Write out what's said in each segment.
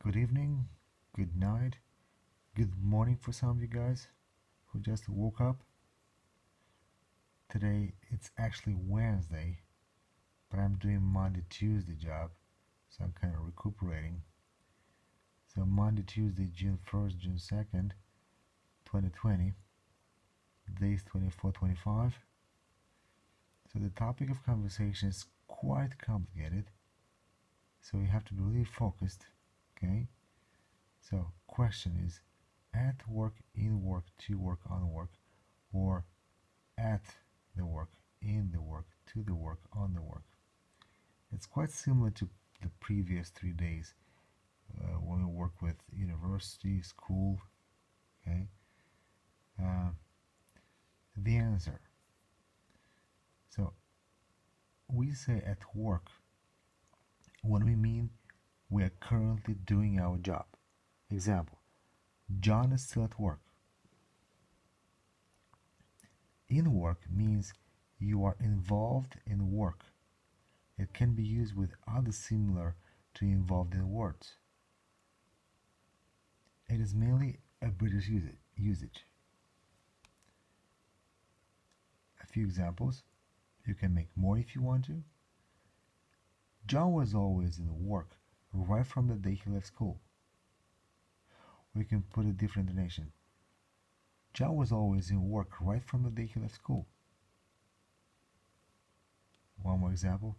Good evening, good night, good morning for some of you guys who just woke up. Today it's actually Wednesday, but I'm doing Monday Tuesday job, so I'm kind of recuperating. So Monday Tuesday, June 1st, June 2nd, 2020, days 24, 25. So the topic of conversation is quite complicated, so you have to be really focused, okay? So question is at work, in work, to work, on work, or at the work, in the work, to the work, on the work. It's quite similar to the previous 3 days when we work with university, school. Okay, uh, the answer. So we say at work when we mean we are currently doing our job. Example: John is still at work. In work means you are involved in work. It can be used with other similar to involved in words. It is mainly a British usage. A few examples. You can make more if you want to. John was always in work right from the day he left school. We can put a different intonation. John was always in work right from the day he left school. One more example.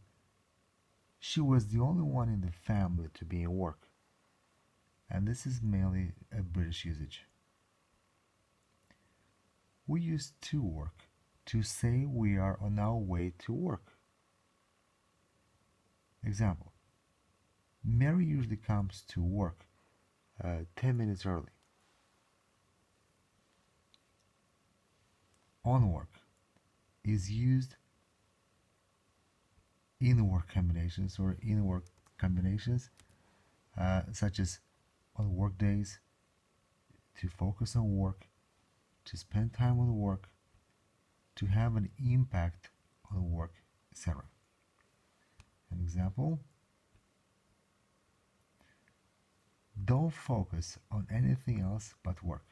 She was the only one in the family to be in work. And this is mainly a British usage. We use to work to say we are on our way to work. Example: Mary usually comes to work 10 minutes early. On work is used in work combinations or in work combinations such as on work days, to focus on work, to spend time on work, to have an impact on work, etc. An example: don't focus on anything else but work.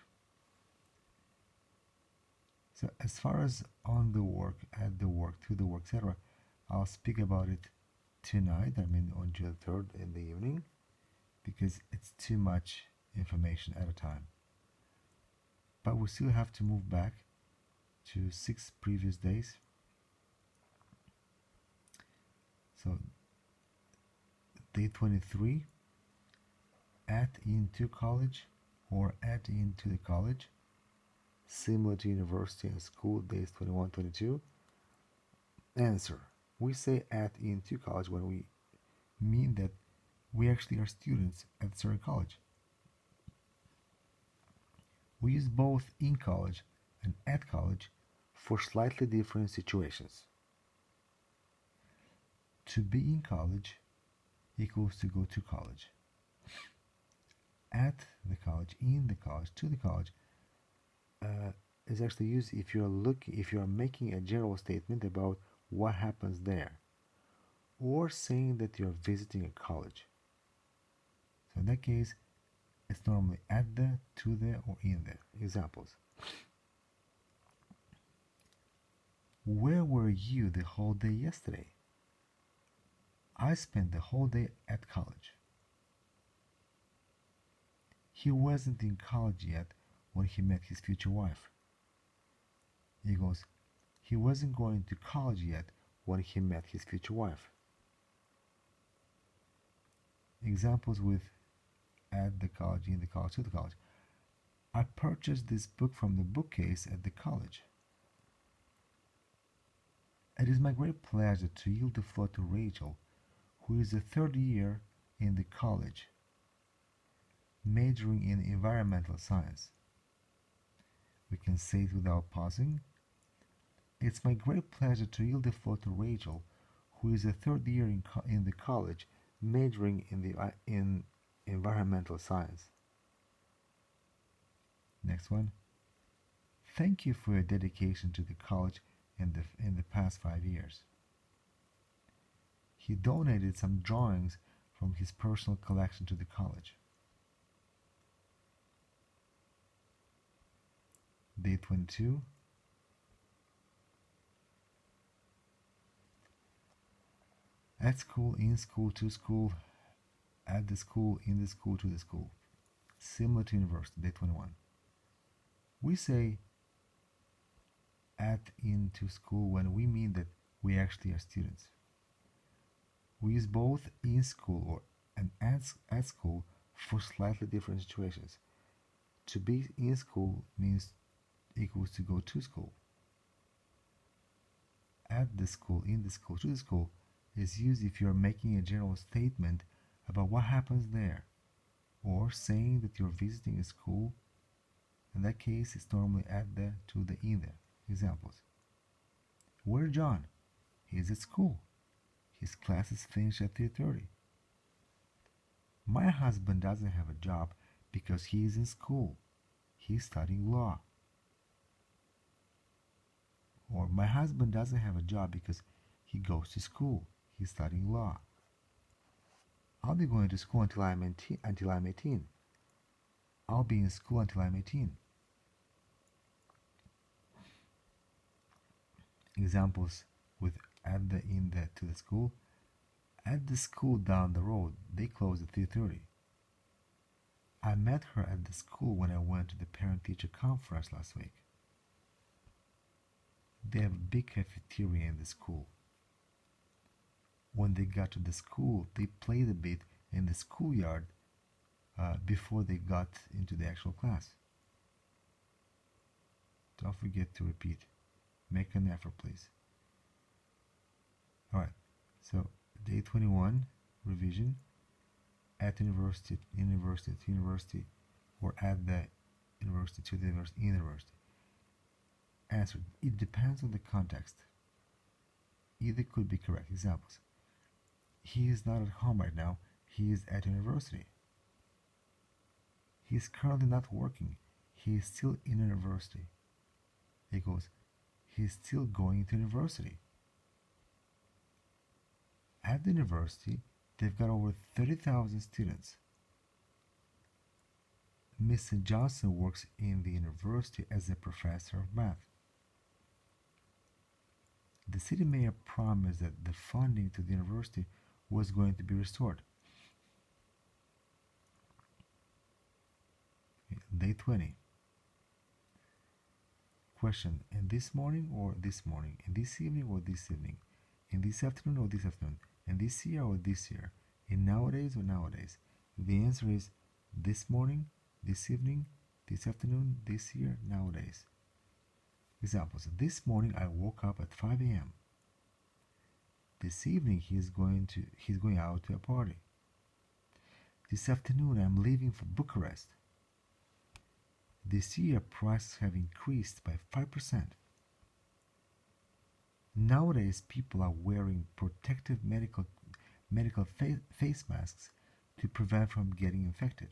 So as far as on the work, at the work, to the work, etc., I'll speak about it tonight, on June 3rd in the evening, because it's too much information at a time. But we still have to move back to 6 previous days. So day 23, at into college or at into the college, similar to university and school, days 21, 22. Answer: we say at into college when we mean that we actually are students at a certain college. We use both in college and at college for slightly different situations. To be in college equals to go to college. At the college, in the college, to the college is actually used if you are making a general statement about what happens there, or saying that you're visiting a college. So in that case, it's normally at the, to the, or in the. Examples: where were you the whole day yesterday? I spent the whole day at college. He wasn't in college yet when he met his future wife. Equals: he wasn't going to college yet when he met his future wife. Examples with at the college, in the college, to the college. I purchased this book from the bookcase at the college. It is my great pleasure to yield the floor to Rachel, who is the third year in the college, majoring in environmental science. We can say it without pausing. It's my great pleasure to yield the floor to Rachel, who is the third year in the college, majoring in environmental science. Next one. Thank you for your dedication to the college in the past 5 years. He donated some drawings from his personal collection to the college. Day 22. At school, in school, to school, at the school, in the school, to the school. Similar to university, day 21. We say at into school when we mean that we actually are students. We use both in school or and at school for slightly different situations. To be in school means equals to go to school. At the school, in the school, to the school is used if you're making a general statement about what happens there, or saying that you're visiting a school. In that case, it's normally at the, to the, in the. Examples. Where's John? He's at school. His classes finish at 3:30. My husband doesn't have a job because he is in school. He's studying law. Or my husband doesn't have a job because he goes to school. He's studying law. I'll be going to school until I'm 18. I'll be in school until I'm 18. Examples with at the, in the, to the school. At the school down the road, they close at 3:30. I met her at the school when I went to the parent-teacher conference last week. They have a big cafeteria in the school. When they got to the school, they played a bit in the schoolyard before they got into the actual class. Don't forget to repeat. Make an effort, please. Alright, so day 21, revision. At university, university, to university, or at the university, to the university, in the university. Answer. It depends on the context. Either could be correct. Examples. He is not at home right now. He is at university. He is currently not working. He is still in university. Equals, he is still going to university. At the university, they've got over 30,000 students. Mr. Johnson works in the university as a professor of math. The city mayor promised that the funding to the university was going to be restored. Day 20. Question. In this morning or this morning? In this evening or this evening? In this afternoon or this afternoon? In this year or this year? In nowadays or nowadays? The answer is this morning, this evening, this afternoon, this year, nowadays. Examples. This morning I woke up at 5 a.m. This evening he's going out to a party. This afternoon I'm leaving for Bucharest. This year prices have increased by 5%. Nowadays people are wearing protective medical face masks to prevent from getting infected.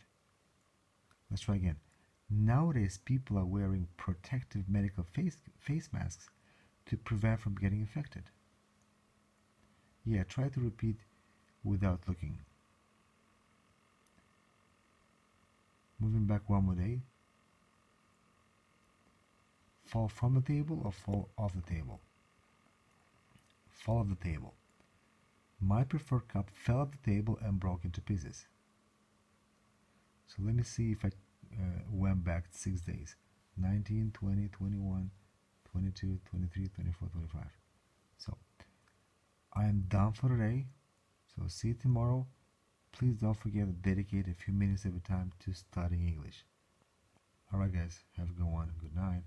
Let's try again. Nowadays people are wearing protective medical face masks to prevent from getting infected. Yeah, try to repeat without looking. Moving back one more day. Fall from the table or fall off the table? Fall off the table. My preferred cup fell off the table and broke into pieces. So let me see if I went back 6 days. 19, 20, 21, 22, 23, 24, 25. So I am done for today. So see you tomorrow. Please don't forget to dedicate a few minutes of your time to studying English. Alright guys, have a good one. Good night.